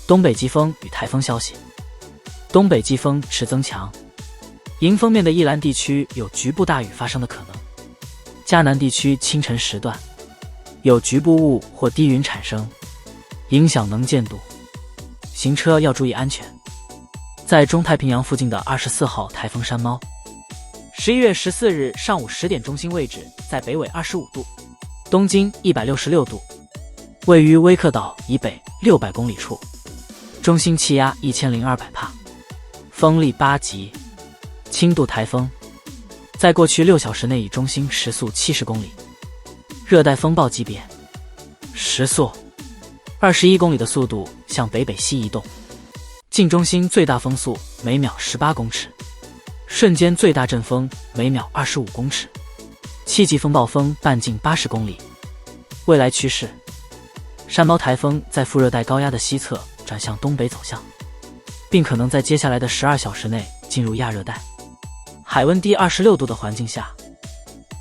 东北季风与台风消息：东北季风持增强，迎风面的宜兰地区有局部大雨发生的可能。嘉南地区清晨时段有局部雾或低云产生，影响能见度，行车要注意安全。在中太平洋附近的24号台风山猫，11月14日上午10点中心位置在北纬25度，东经166度，位于威克岛以北600公里处，中心气压1002帕，风力8级，轻度台风，在过去6小时内以中心时速70公里，热带风暴级别，时速21公里的速度向北北西移动，近中心最大风速每秒18公尺，瞬间最大阵风每秒25公尺，7级风暴风半径80公里。未来趋势：山猫台风在副热带高压的西侧转向东北走向，并可能在接下来的12小时内进入亚热带，海温低26度的环境下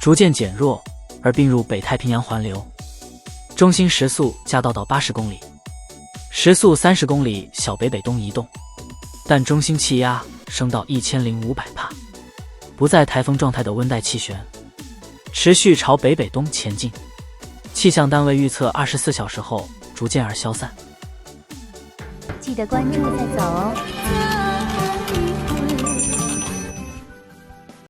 逐渐减弱，而并入北太平洋环流，中心时速加到80公里，时速30公里小北北东移动，但中心气压升到1005帕，不在台风状态的温带气旋持续朝北北东前进，气象单位预测24小时后逐渐而消散。记得关注再走哦。